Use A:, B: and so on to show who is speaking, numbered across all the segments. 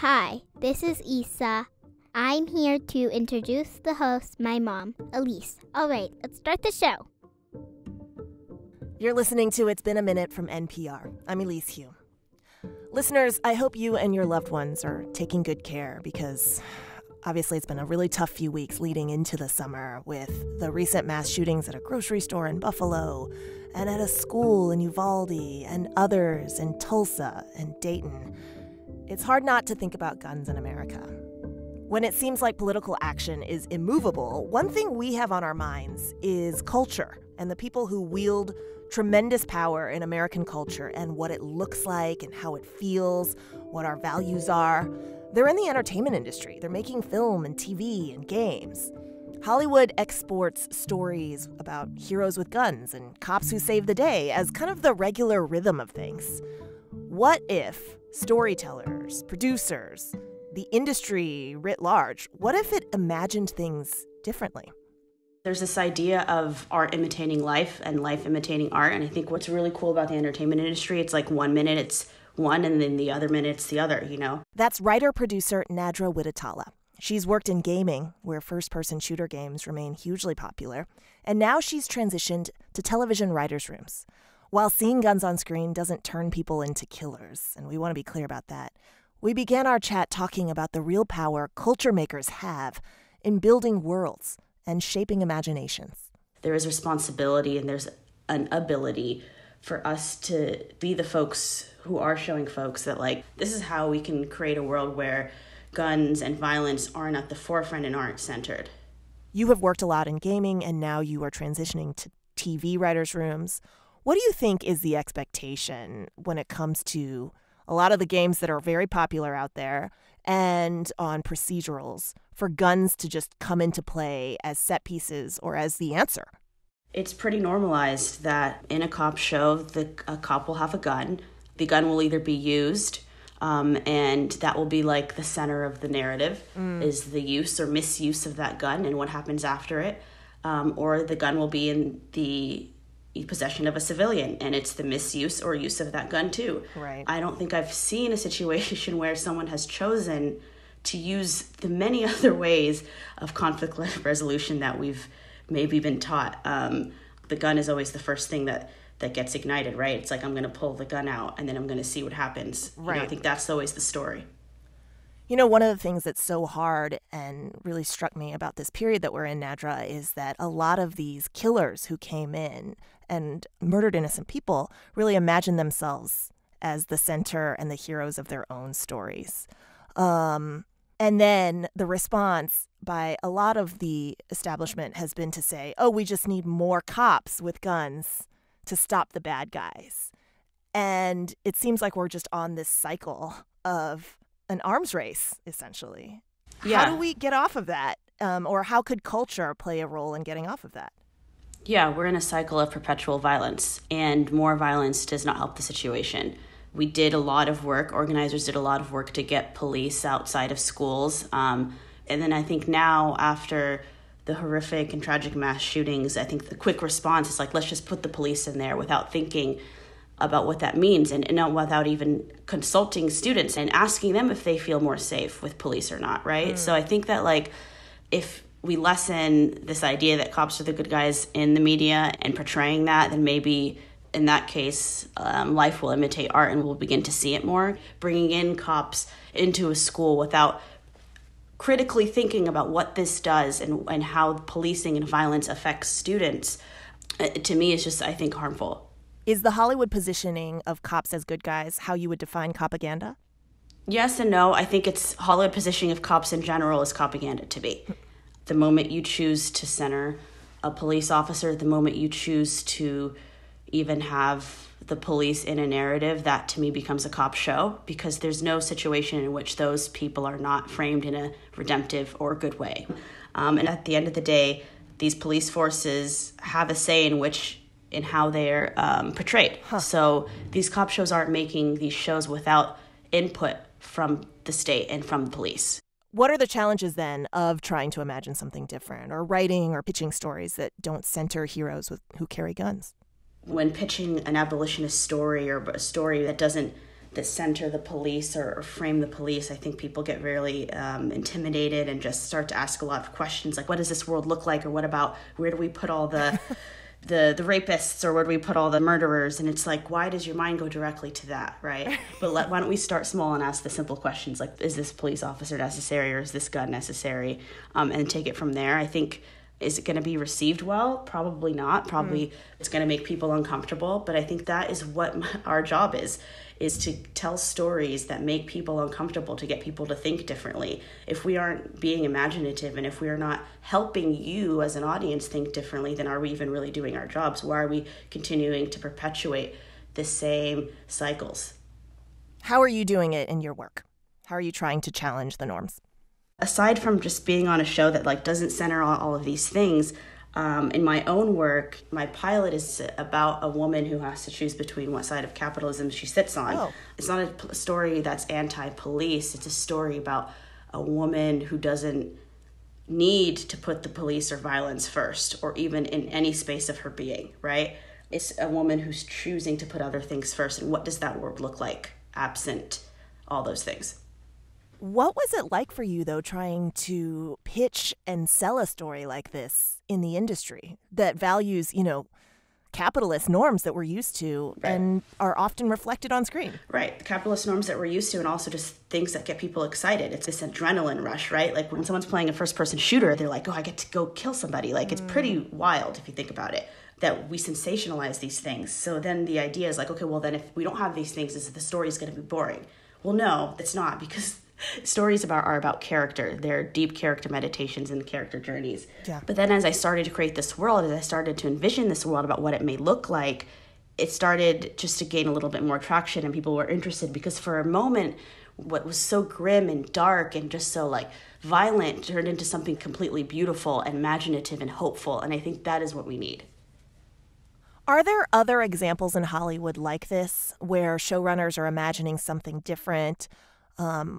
A: Hi, this is Isa. I'm here to introduce the host, my mom, Elise. All right, let's start the show.
B: You're listening to It's Been a Minute from NPR. I'm Elise Hu. Listeners, I hope you and your loved ones are taking good care because obviously it's been a really tough few weeks leading into the summer with the recent mass shootings at a grocery store in Buffalo and at a school in Uvalde and others in Tulsa and Dayton. It's hard not to think about guns in America. When it seems like political action is immovable, one thing we have on our minds is culture and the people who wield tremendous power in American culture and what it looks like and how it feels, what our values are. They're in the entertainment industry. They're making film and TV and games. Hollywood exports stories about heroes with guns and cops who save the day as kind of the regular rhythm of things. What if storytellers, producers, the industry writ large, what if it imagined things differently?
C: There's this idea of art imitating life and life imitating art. And I think what's really cool about the entertainment industry, it's like 1 minute it's one and then the other minute it's the other, you know?
B: That's writer-producer Nadra Widatalla. She's worked in gaming, where first-person shooter games remain hugely popular. And now she's transitioned to television writers' rooms. While seeing guns on screen doesn't turn people into killers, and we want to be clear about that, we began our chat talking about the real power culture makers have in building worlds and shaping imaginations.
C: There is responsibility and there's an ability for us to be the folks who are showing folks that, like, this is how we can create a world where guns and violence aren't at the forefront and aren't centered.
B: You have worked a lot in gaming, and now you are transitioning to TV writers' rooms. What do you think is the expectation when it comes to a lot of the games that are very popular out there and on procedurals for guns to just come into play as set pieces or as the answer?
C: It's pretty normalized that in a cop show, a cop will have a gun. The gun will either be used, and that will be like the center of the narrative, is the use or misuse of that gun and what happens after it. Or the gun will be in the possession of a civilian, and it's the misuse or use of that gun too.
B: Right.
C: I don't think I've seen a situation where someone has chosen to use the many other ways of conflict resolution that we've maybe been taught. The gun is always the first thing that gets ignited, right? It's like, I'm going to pull the gun out and then I'm going to see what happens.
B: Right.
C: You know, I think that's always the story.
B: You know, one of the things that's so hard and really struck me about this period that we're in, Nadra, is that a lot of these killers who came in and murdered innocent people really imagined themselves as the center and the heroes of their own stories. And then the response by a lot of the establishment has been to say, oh, we just need more cops with guns to stop the bad guys. And it seems like we're just on this cycle of an arms race, essentially.
C: Yeah.
B: How do we get off of that? Or how could culture play a role in getting off of that?
C: Yeah, we're in a cycle of perpetual violence, and more violence does not help the situation. We did a lot of work, organizers did a lot of work to get police outside of schools. And then I think now, after the horrific and tragic mass shootings, I think the quick response is like, let's just put the police in there without thinking about what that means, and not without even consulting students and asking them if they feel more safe with police or not, right? So I think that, like, if we lessen this idea that cops are the good guys in the media and portraying that, then maybe in that case, life will imitate art and we'll begin to see it more. Bringing in cops into a school without critically thinking about what this does and how policing and violence affects students, to me, is just, I think, harmful.
B: Is the Hollywood positioning of cops as good guys how you would define propaganda?
C: Yes and no. I think it's Hollywood positioning of cops in general is propaganda to me. The moment you choose to center a police officer, the moment you choose to even have the police in a narrative, that to me becomes a cop show, because there's no situation in which those people are not framed in a redemptive or good way. And at the end of the day, these police forces have a say in how they're portrayed. So these cop shows aren't making these shows without input from the state and from the police.
B: What are the challenges then of trying to imagine something different, or writing or pitching stories that don't center heroes who carry guns?
C: When pitching an abolitionist story or a story that doesn't that center the police or frame the police, I think people get really intimidated and just start to ask a lot of questions like, what does this world look like? Or what about, where do we put all the the rapists, or where do we put all the murderers? And it's like, why does your mind go directly to that, right? But why don't we start small and ask the simple questions like, is this police officer necessary, or is this gun necessary? And take it from there. I think, is it going to be received well? Probably not. Probably it's going to make people uncomfortable. But I think that is what our job is to tell stories that make people uncomfortable, to get people to think differently. If we aren't being imaginative, and if we are not helping you as an audience think differently, then are we even really doing our jobs? Why are we continuing to perpetuate the same cycles?
B: How are you doing it in your work? How are you trying to challenge the norms?
C: Aside from just being on a show that like doesn't center on all of these things, in my own work, my pilot is about a woman who has to choose between what side of capitalism she sits on. Oh. It's not a story that's anti-police. It's a story about a woman who doesn't need to put the police or violence first, or even in any space of her being, right? It's a woman who's choosing to put other things first. And what does that world look like absent all those things?
B: What was it like for you, though, trying to pitch and sell a story like this in the industry that values, capitalist norms that we're used to and are often reflected on screen?
C: Right. The capitalist norms that we're used to, and also just things that get people excited. It's this adrenaline rush, right? Like when someone's playing a first-person shooter, they're like, oh, I get to go kill somebody. Like it's pretty wild if you think about it, that we sensationalize these things. So then the idea is like, okay, well, then if we don't have these things, is the story's going to be boring? Well, no, it's not, because stories are about character. They're deep character meditations and character journeys. Yeah. But then as I started to create this world, as I started to envision this world about what it may look like, it started just to gain a little bit more traction, and people were interested, because for a moment, what was so grim and dark and just so like violent turned into something completely beautiful and imaginative and hopeful. And I think that is what we need.
B: Are there other examples in Hollywood like this, where showrunners are imagining something different,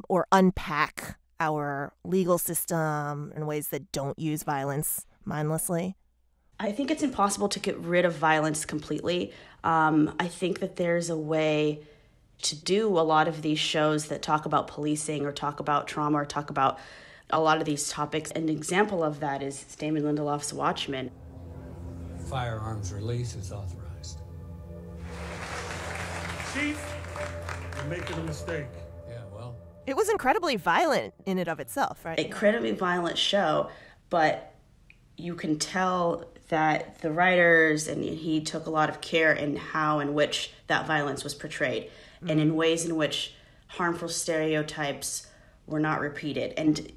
B: or unpack our legal system in ways that don't use violence mindlessly?
C: I think it's impossible to get rid of violence completely. I think that there's a way to do a lot of these shows that talk about policing or talk about trauma or talk about a lot of these topics. An example of that is Damon Lindelof's Watchmen.
D: Firearms release is authorized.
E: Chief, you're making a mistake.
B: It was incredibly violent in and of itself, right?
C: Incredibly violent show, but you can tell that the writers and he took a lot of care in how and which that violence was portrayed, and in ways in which harmful stereotypes were not repeated. And,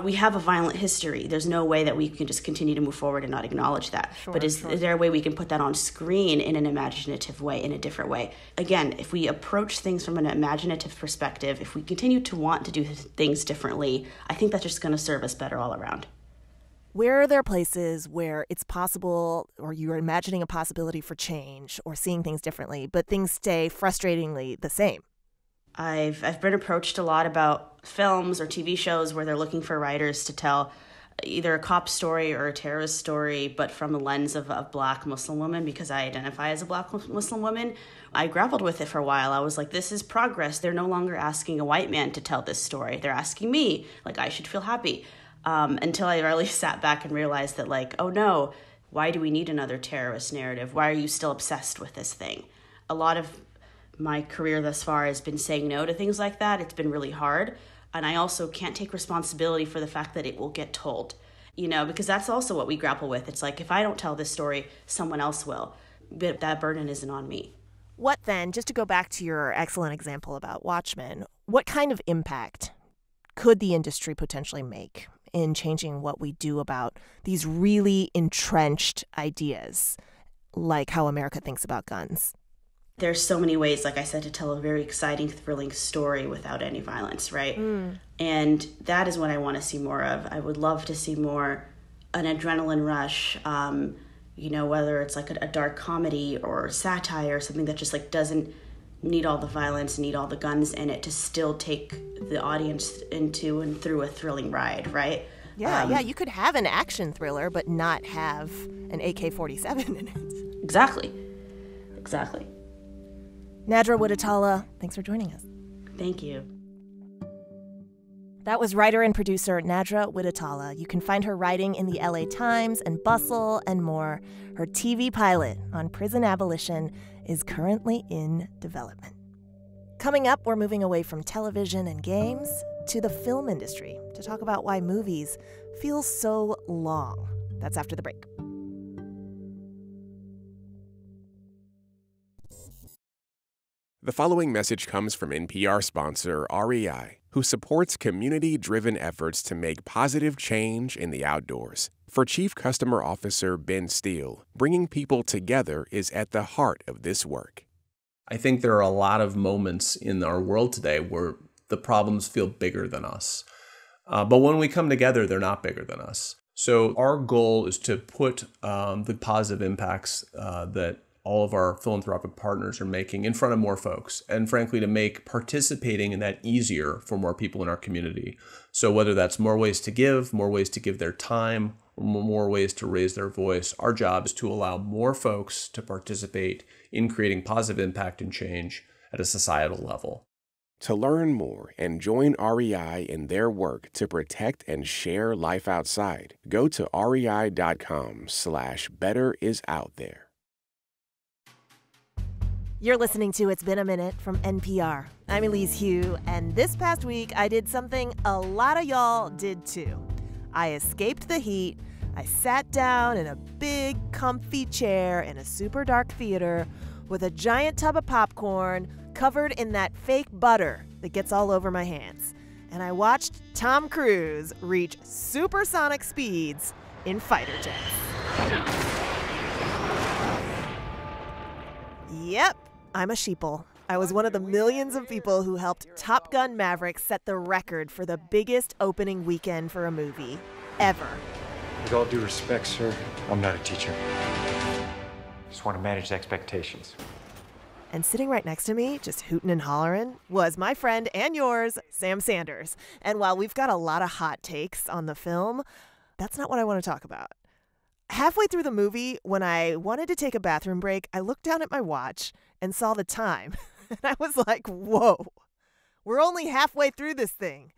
C: we have a violent history. There's no way that we can just continue to move forward and not acknowledge that. Sure, but is there a way we can put that on screen in an imaginative way, in a different way? Again, if we approach things from an imaginative perspective, if we continue to want to do things differently, I think that's just going to serve us better all around.
B: Where are there places where it's possible, or you're imagining a possibility for change or seeing things differently, but things stay frustratingly the same?
C: I've been approached a lot about films or TV shows where they're looking for writers to tell either a cop story or a terrorist story, but from a lens of a Black Muslim woman, because I identify as a Black Muslim woman. I grappled with it for a while. I was like, this is progress. They're no longer asking a white man to tell this story. They're asking me, like, I should feel happy. Until I really sat back and realized that, like, oh no, why do we need another terrorist narrative? Why are you still obsessed with this thing? A lot of my career thus far has been saying no to things like that. It's been really hard. And I also can't take responsibility for the fact that it will get told, because that's also what we grapple with. It's like, if I don't tell this story, someone else will. But that burden isn't on me.
B: What then, just to go back to your excellent example about Watchmen, what kind of impact could the industry potentially make in changing what we do about these really entrenched ideas, like how America thinks about guns?
C: There's so many ways, like I said, to tell a very exciting, thrilling story without any violence, right? And that is what I want to see more of. I would love to see more an adrenaline rush, whether it's like a dark comedy or satire or something that just like doesn't need all the violence, need all the guns in it, to still take the audience into and through a thrilling ride, right?
B: Yeah, you could have an action thriller, but not have an AK-47 in it.
C: Exactly.
B: Nadra Widatalla, thanks for joining us.
C: Thank you.
B: That was writer and producer Nadra Widatalla. You can find her writing in the LA Times and Bustle and more. Her TV pilot on prison abolition is currently in development. Coming up, we're moving away from television and games to the film industry to talk about why movies feel so long. That's after the break.
F: The following message comes from NPR sponsor REI, who supports community-driven efforts to make positive change in the outdoors. For Chief Customer Officer Ben Steele, bringing people together is at the heart of this work.
G: I think there are a lot of moments in our world today where the problems feel bigger than us. But when we come together, they're not bigger than us. So our goal is to put the positive impacts that all of our philanthropic partners are making in front of more folks, and frankly, to make participating in that easier for more people in our community. So whether that's more ways to give their time, or more ways to raise their voice, our job is to allow more folks to participate in creating positive impact and change at a societal level.
F: To learn more and join REI in their work to protect and share life outside, go to rei.com/betterisoutthere.
B: You're listening to It's Been a Minute from NPR. I'm Elise Hu, and this past week I did something a lot of y'all did too. I escaped the heat. I sat down in a big, comfy chair in a super dark theater with a giant tub of popcorn covered in that fake butter that gets all over my hands. And I watched Tom Cruise reach supersonic speeds in fighter jets. Yep. I'm a sheeple. I was one of the millions of people who helped Top Gun Maverick set the record for the biggest opening weekend for a movie ever.
H: With all due respect, sir, I'm not a teacher. Just want to manage expectations.
B: And sitting right next to me, just hooting and hollering, was my friend and yours, Sam Sanders. And while we've got a lot of hot takes on the film, that's not what I want to talk about. Halfway through the movie, when I wanted to take a bathroom break, I looked down at my watch and saw the time. And I was like, whoa, we're only halfway through this thing.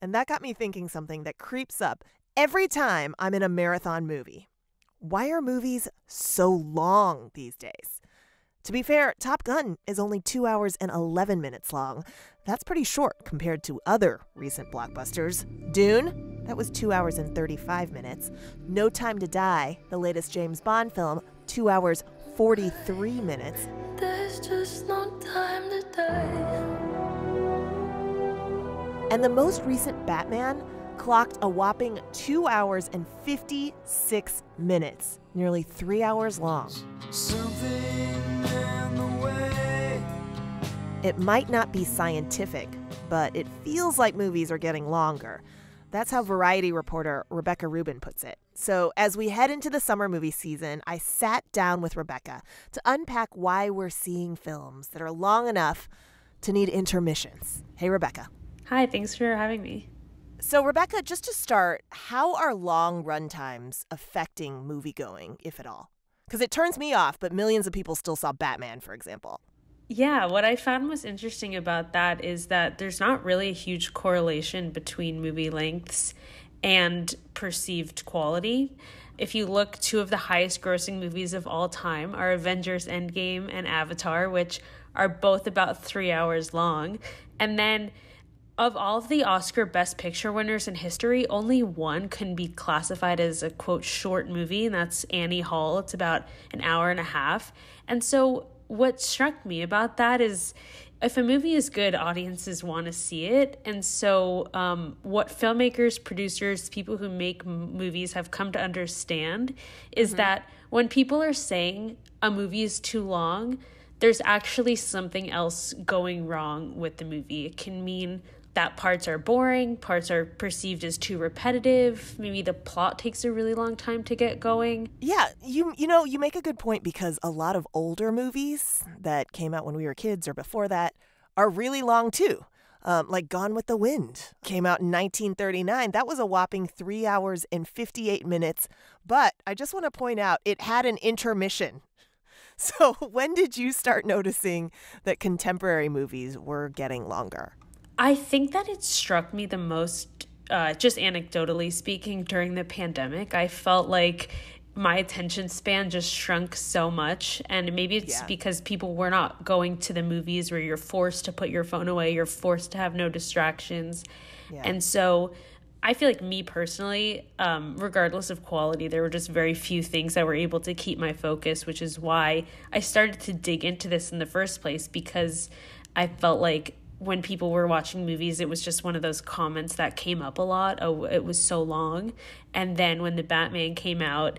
B: And that got me thinking something that creeps up every time I'm in a marathon movie. Why are movies so long these days? To be fair, Top Gun is only 2 hours and 11 minutes long. That's pretty short compared to other recent blockbusters. Dune, that was 2 hours and 35 minutes. No Time to Die, the latest James Bond film, 2 hours, 43 minutes.
I: There's just no time to die.
B: And the most recent Batman clocked a whopping 2 hours and 56 minutes, nearly 3 hours long. It might not be scientific, but it feels like movies are getting longer. That's how Variety reporter Rebecca Rubin puts it. So as we head into the summer movie season, I sat down with Rebecca to unpack why we're seeing films that are long enough to need intermissions. Hey, Rebecca.
J: Hi, thanks for having me.
B: So, Rebecca, just to start, how are long runtimes affecting moviegoing, if at all? Because it turns me off, but millions of people still saw Batman, for example.
J: Yeah, what I found most interesting about that is that there's not really a huge correlation between movie lengths and perceived quality. If you look, two of the highest grossing movies of all time are Avengers Endgame and Avatar, which are both about 3 hours long. And then of all of the Oscar Best Picture winners in history, only one can be classified as a, quote, short movie, and that's Annie Hall. It's about an hour and a half. And so what struck me about that is if a movie is good, audiences want to see it. And so what filmmakers, producers, people who make movies have come to understand is that when people are saying a movie is too long, there's actually something else going wrong with the movie. It can mean that parts are boring, parts are perceived as too repetitive, maybe the plot takes a really long time to get going.
B: Yeah, you make a good point, because a lot of older movies that came out when we were kids or before that are really long too. Like Gone with the Wind came out in 1939. That was a whopping 3 hours and 58 minutes. But I just want to point out, it had an intermission. So when did you start noticing that contemporary movies were getting longer?
J: I think that it struck me the most, just anecdotally speaking, during the pandemic. I felt like my attention span just shrunk so much. And maybe it's because people were not going to the movies where you're forced to put your phone away, you're forced to have no distractions. Yeah. And so I feel like me personally, regardless of quality, there were just very few things that were able to keep my focus, which is why I started to dig into this in the first place, because I felt like when people were watching movies, it was just one of those comments that came up a lot. Oh, it was so long. And then when the Batman came out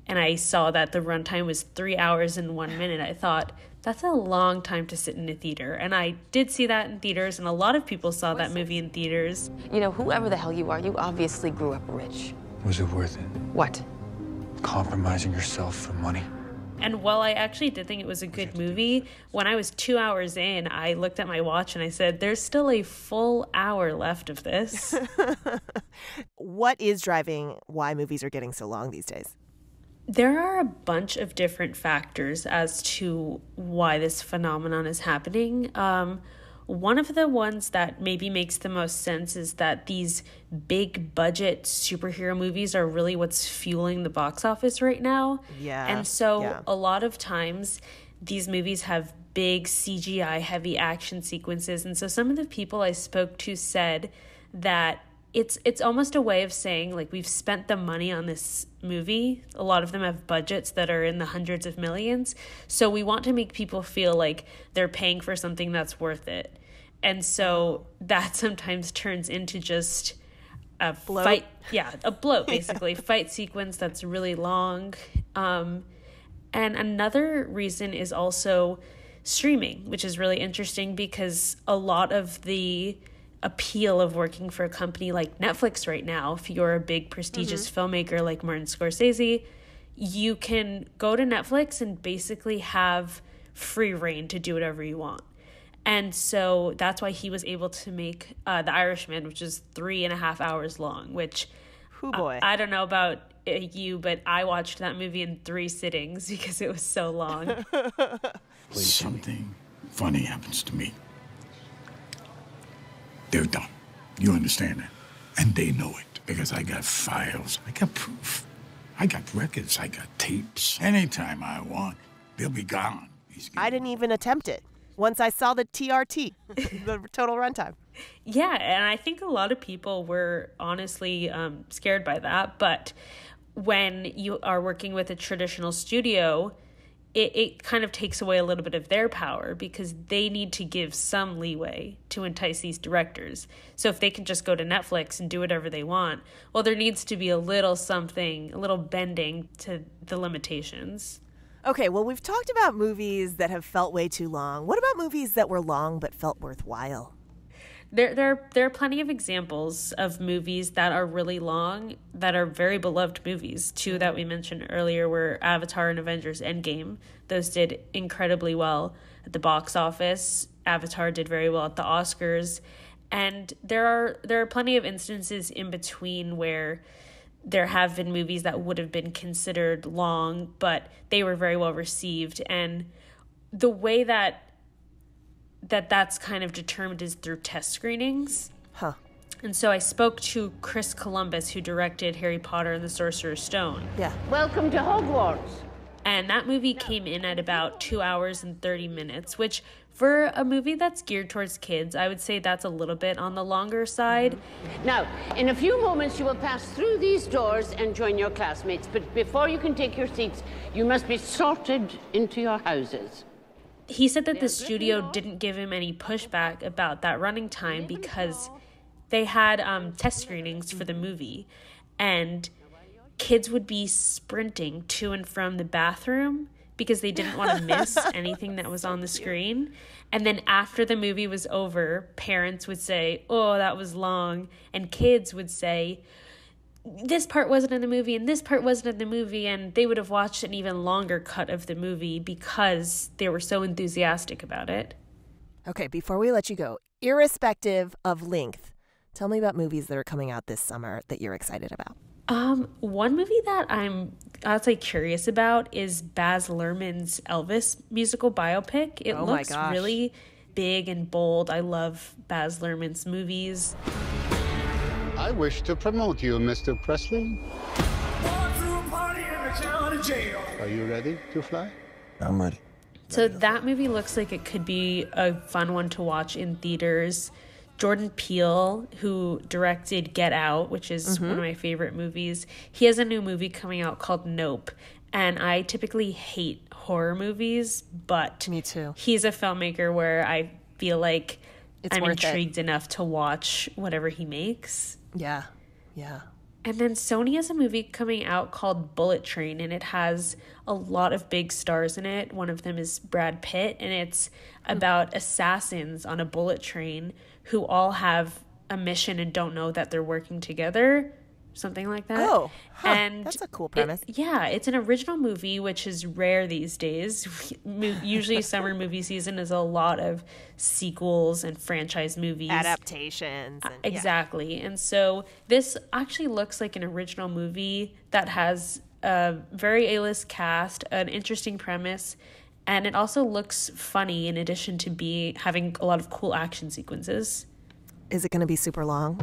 J: and I saw that the runtime was 3 hours and 1 minute, I thought, that's a long time to sit in a theater. And I did see that in theaters, and a lot of people saw that movie in theaters.
K: You know, whoever the hell you are, you obviously grew up rich.
H: Was it worth it?
K: What?
H: Compromising yourself for money?
J: And while I actually did think it was a good movie, when I was 2 hours in, I looked at my watch and I said, there's still a full hour left of this.
B: What is driving why movies are getting so long these days?
J: There are a bunch of different factors as to why this phenomenon is happening. One of the ones that maybe makes the most sense is that these big budget superhero movies are really what's fueling the box office right now.
B: Yeah.
J: And so a lot of times these movies have big CGI heavy action sequences. And so some of the people I spoke to said that it's almost a way of saying, like, we've spent the money on this movie. A lot of them have budgets that are in the hundreds of millions. So we want to make people feel like they're paying for something that's worth it. And so that sometimes turns into just a
B: bloat.
J: Fight. Yeah, a bloat, basically. Fight sequence that's really long. And another reason is also streaming, which is really interesting because a lot of the appeal of working for a company like Netflix right now, if you're a big prestigious filmmaker like Martin Scorsese, you can go to Netflix and basically have free reign to do whatever you want. And so that's why he was able to make The Irishman, which is 3.5 hours long, which I don't know about you, but I watched that movie in 3 sittings because it was so long.
L: Something funny happens to me. They're done. You understand that? And they know it because I got files. I got proof. I got records. I got tapes. Anytime I want, they'll be gone.
B: I didn't even attempt it. Once I saw the TRT, the total runtime.
J: Yeah, and I think a lot of people were honestly scared by that. But when you are working with a traditional studio, it kind of takes away a little bit of their power because they need to give some leeway to entice these directors. So if they can just go to Netflix and do whatever they want, well, there needs to be a little something, a little bending to the limitations.
B: Okay, well, we've talked about movies that have felt way too long. What about movies that were long but felt worthwhile?
J: There are plenty of examples of movies that are really long that are very beloved movies. 2 that we mentioned earlier were Avatar and Avengers Endgame. Those did incredibly well at the box office. Avatar did very well at the Oscars. And there are plenty of instances in between where there have been movies that would have been considered long, but they were very well received. And the way that's kind of determined is through test screenings.
B: Huh.
J: And so I spoke to Chris Columbus, who directed Harry Potter and the Sorcerer's Stone.
B: Yeah.
M: Welcome to Hogwarts.
J: And that movie came in at about 2 hours and 30 minutes, which for a movie that's geared towards kids, I would say that's a little bit on the longer side.
M: Now, in a few moments, you will pass through these doors and join your classmates. But before you can take your seats, you must be sorted into your houses.
J: He said that the studio didn't give him any pushback about that running time because they had test screenings for the movie, and kids would be sprinting to and from the bathroom because they didn't want to miss anything that was on the screen. And then after the movie was over, parents would say, "Oh, that was long," and kids would say, "This part wasn't in the movie and this part wasn't in the movie," and they would have watched an even longer cut of the movie because they were so enthusiastic about it.
B: Okay, before we let you go, irrespective of length, tell me about movies that are coming out this summer that you're excited about.
J: One movie that I'd say curious about is Baz Luhrmann's Elvis musical biopic. It looks really big and bold. I love Baz Luhrmann's movies.
N: I wish to promote you, Mr. Presley. Are you ready to fly?
O: I'm ready.
J: So that movie looks like it could be a fun one to watch in theaters. Jordan Peele, who directed Get Out, which is one of my favorite movies, he has a new movie coming out called Nope. And I typically hate horror movies, but
B: me too.
J: He's a filmmaker where I feel like I'm
B: worth
J: intrigued enough to watch whatever he makes.
B: Yeah.
J: And then Sony has a movie coming out called Bullet Train, and it has a lot of big stars in it. One of them is Brad Pitt, and it's about assassins on a bullet train who all have a mission and don't know that they're working together. Something like that.
B: Oh,
J: and
B: that's a cool premise.
J: It's an original movie, which is rare these days. Usually summer movie season is a lot of sequels and franchise movies.
B: Adaptations.
J: Exactly. And so this actually looks like an original movie that has a very A-list cast, an interesting premise, and it also looks funny in addition to having a lot of cool action sequences.
B: Is it going to be super long?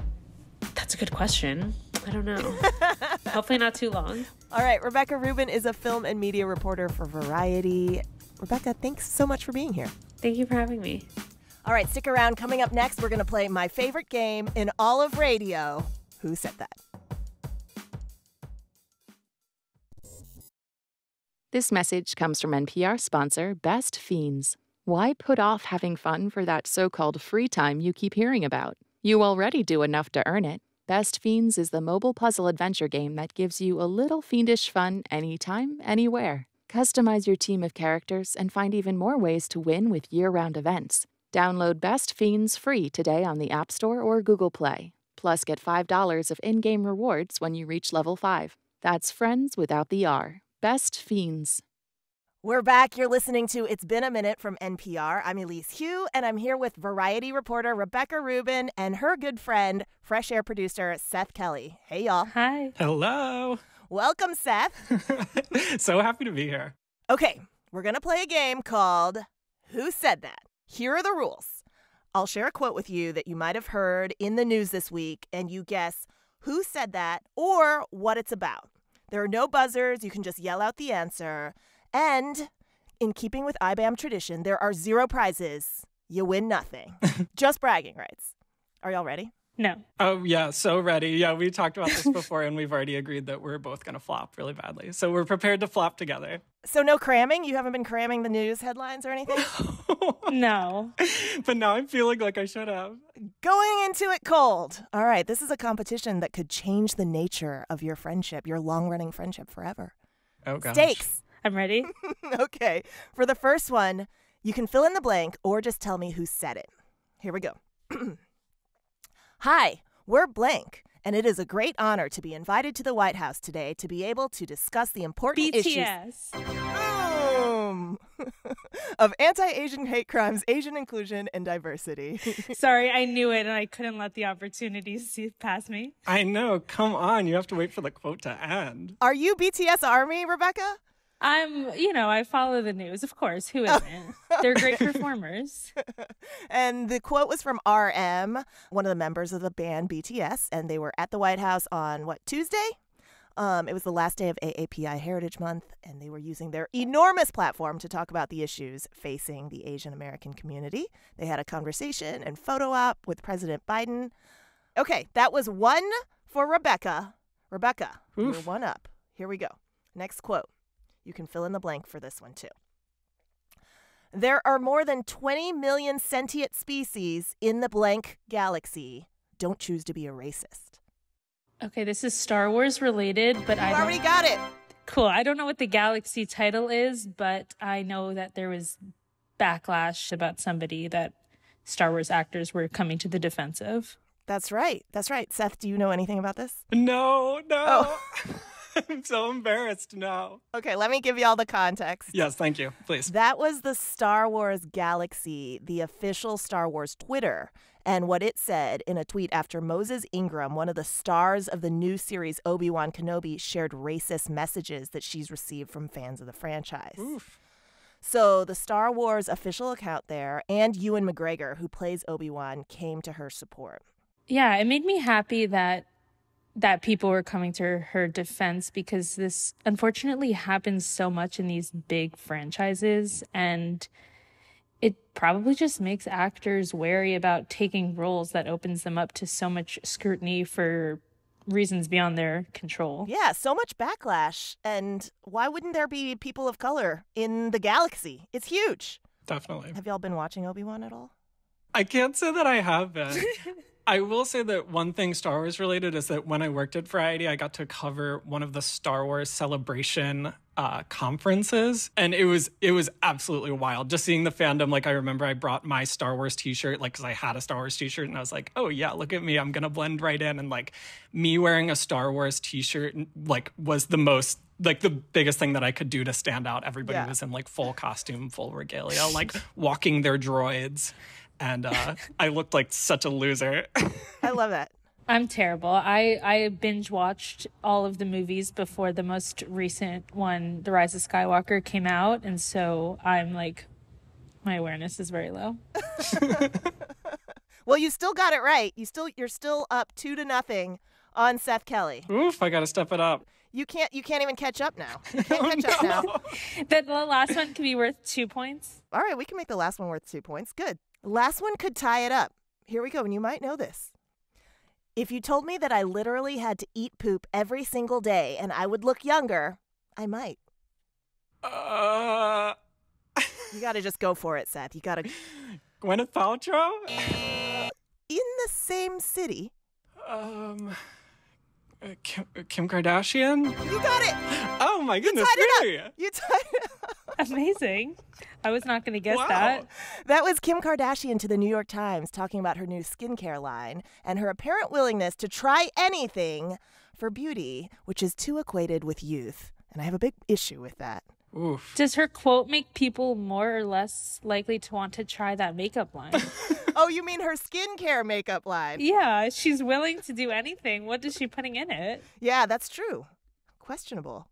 J: That's a good question. I don't know. Hopefully not too long.
B: All right, Rebecca Rubin is a film and media reporter for Variety. Rebecca, thanks so much for being here.
J: Thank you for having me.
B: All right, stick around. Coming up next, we're going to play my favorite game in all of radio, Who Said That?
P: This message comes from NPR sponsor Best Fiends. Why put off having fun for that so-called free time you keep hearing about? You already do enough to earn it. Best Fiends is the mobile puzzle adventure game that gives you a little fiendish fun anytime, anywhere. Customize your team of characters and find even more ways to win with year-round events. Download Best Fiends free today on the App Store or Google Play. Plus, get $5 of in-game rewards when you reach level 5. That's friends without the R. Best Fiends.
B: We're back. You're listening to It's Been a Minute from NPR. I'm Elise Hu, and I'm here with Variety reporter Rebecca Rubin and her good friend, Fresh Air producer Seth Kelly. Hey, y'all.
J: Hi.
Q: Hello.
B: Welcome, Seth.
Q: So happy to be here.
B: Okay, we're going to play a game called Who Said That? Here are the rules. I'll share a quote with you that you might have heard in the news this week, and you guess who said that or what it's about. There are no buzzers. You can just yell out the answer. And in keeping with IBAM tradition, there are 0 prizes. You win nothing. Just bragging rights. Are y'all ready?
J: No.
Q: Oh, yeah, so ready. Yeah, we talked about this before, and we've already agreed that we're both going to flop really badly. So we're prepared to flop together.
B: So no cramming? You haven't been cramming the news headlines or anything?
J: No.
Q: But now I'm feeling like I should have.
B: Going into it cold. All right, this is a competition that could change the nature of your friendship, your long-running friendship forever.
Q: Oh, gosh.
B: Stakes.
J: I'm ready.
B: Okay. For the first one, you can fill in the blank or just tell me who said it. Here we go. Hi, we're blank, and it is a great honor to be invited to the White House today to be able to discuss the important issues of anti-Asian hate crimes, Asian inclusion, and diversity.
J: Sorry, I knew it, and I couldn't let the opportunity pass me.
Q: I know. Come on. You have to wait for the quote to end.
B: Are you BTS Army, Rebecca?
J: I follow the news, of course. Who isn't? They're great performers.
B: And the quote was from RM, one of the members of the band BTS, and they were at the White House on, Tuesday? It was the last day of AAPI Heritage Month, and they were using their enormous platform to talk about the issues facing the Asian American community. They had a conversation and photo op with President Biden. Okay, that was 1 for Rebecca. Rebecca, you're 1 up. Here we go. Next quote. You can fill in the blank for this one, too. There are more than 20 million sentient species in the blank galaxy. Don't choose to be a racist.
J: Okay, this is Star Wars related, but
B: I already got it.
J: Cool. I don't know what the galaxy title is, but I know that there was backlash about somebody that Star Wars actors were coming to the defensive.
B: That's right. That's right. Seth, do you know anything about this?
Q: No.
B: Oh.
Q: I'm so embarrassed now.
B: Okay, let me give you all the context.
Q: Yes, thank you. Please.
B: That was the Star Wars Galaxy, the official Star Wars Twitter. and what it said in a tweet after Moses Ingram, one of the stars of the new series Obi-Wan Kenobi, shared racist messages that she's received from fans of the franchise.
Q: Oof.
B: So the Star Wars official account there and Ewan McGregor, who plays Obi-Wan, came to her support.
J: Yeah, it made me happy that people were coming to her defense, because this unfortunately happens so much in these big franchises, and it probably just makes actors wary about taking roles that opens them up to so much scrutiny for reasons beyond their control.
B: Yeah, so much backlash. And why wouldn't there be people of color in the galaxy? It's huge.
Q: Definitely.
B: Have y'all been watching Obi-Wan at all?
Q: I can't say that I have been. I will say that one thing Star Wars related is that when I worked at Variety, I got to cover one of the Star Wars Celebration conferences, and it was absolutely wild just seeing the fandom. Like, I remember I brought my Star Wars t-shirt, like, because I had a Star Wars t-shirt, and I was like, oh yeah, look at me, I'm gonna blend right in. And like, me wearing a Star Wars t-shirt like was the most, like, the biggest thing that I could do to stand out. Everybody was in like full costume, full regalia, like walking their droids. And I looked like such a loser.
B: I love that.
J: I'm terrible. I binge watched all of the movies before the most recent one, The Rise of Skywalker, came out. And so I'm like, my awareness is very low.
B: Well, you still got it right. You're still up 2-0 on Seth Kelly.
Q: Oof, I got to step it up.
B: You can't even catch up now. You can't catch up now.
J: The last one can be worth 2 points.
B: All right, we can make the last one worth 2 points. Good. The last one could tie it up. Here we go, and you might know this. If you told me that I literally had to eat poop every single day and I would look younger, I might. You got to just go for it, Seth. You got to.
Q: Gwyneth Paltrow?
B: In the same city.
Q: Kim Kardashian?
B: You got it.
Q: Oh my goodness,
B: really?
Q: really?
B: You tied it up.
J: Amazing. I was not going to guess
Q: Wow.
J: that.
B: That was Kim Kardashian to the New York Times talking about her new skincare line and her apparent willingness to try anything for beauty, which is too equated with youth. And I have a big issue with that.
Q: Oof.
J: Does her quote make people more or less likely to want to try that makeup line?
B: Oh, you mean her skincare makeup line?
J: Yeah, she's willing to do anything. What is she putting in it?
B: Yeah, that's true. Questionable.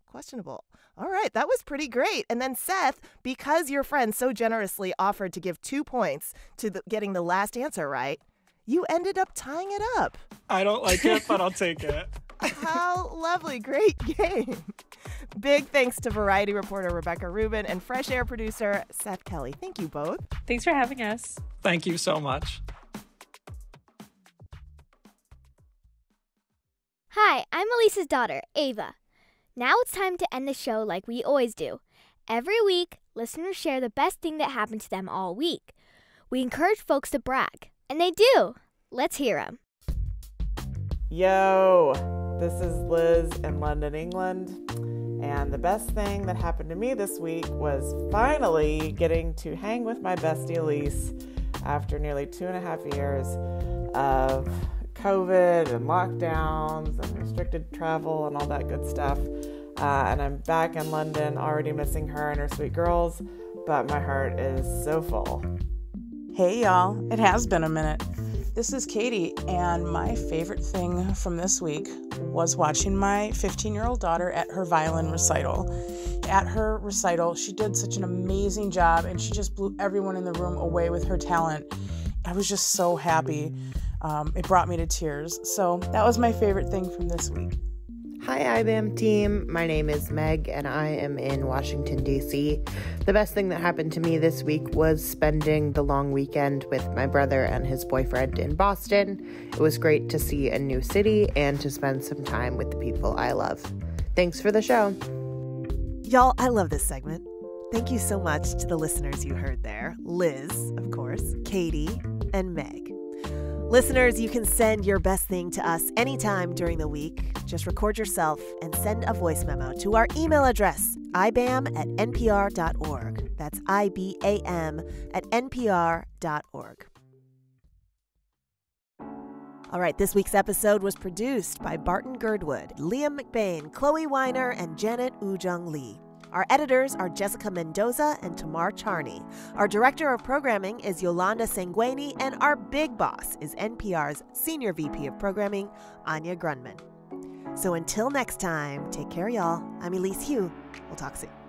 B: All right, that was pretty great. And then Seth, because your friend so generously offered to give 2 points to getting the last answer right, you ended up tying it up.
Q: I don't like it, but I'll take it.
B: How lovely. Great game. Big thanks to Variety reporter Rebecca Rubin and Fresh Air producer Seth Kelly. Thank you both.
J: Thanks for having us.
Q: Thank you so much.
A: Hi, I'm Elise's daughter, Ava. Now it's time to end the show like we always do. Every week, listeners share the best thing that happened to them all week. We encourage folks to brag, and they do. Let's hear them.
O: Yo, this is Liz in London, England, and the best thing that happened to me this week was finally getting to hang with my bestie Elise after nearly 2.5 years of COVID and lockdowns and restricted travel and all that good stuff. And I'm back in London, already missing her and her sweet girls, but my heart is so full.
R: Hey y'all, it has been a minute. This is Katie, and my favorite thing from this week was watching my 15-year-old daughter at her violin recital. At her recital, she did such an amazing job, and she just blew everyone in the room away with her talent. I was just so happy. It brought me to tears. So that was my favorite thing from this week.
S: Hi, IBAM team. My name is Meg, and I am in Washington, D.C. The best thing that happened to me this week was spending the long weekend with my brother and his boyfriend in Boston. It was great to see a new city and to spend some time with the people I love. Thanks for the show.
B: Y'all, I love this segment. Thank you so much to the listeners you heard there. Liz, of course, Katie, and Meg. Listeners, you can send your best thing to us anytime during the week. Just record yourself and send a voice memo to our email address, ibam@npr.org. That's IBAM@npr.org. All right, this week's episode was produced by Barton Girdwood, Liam McBain, Chloe Weiner, and Janet Ujung Lee. Our editors are Jessica Mendoza and Tamar Charney. Our director of programming is Yolanda Sanguini, and our big boss is NPR's Senior VP of Programming, Anya Grunman. So until next time, take care, y'all. I'm Elise Hu. We'll talk soon.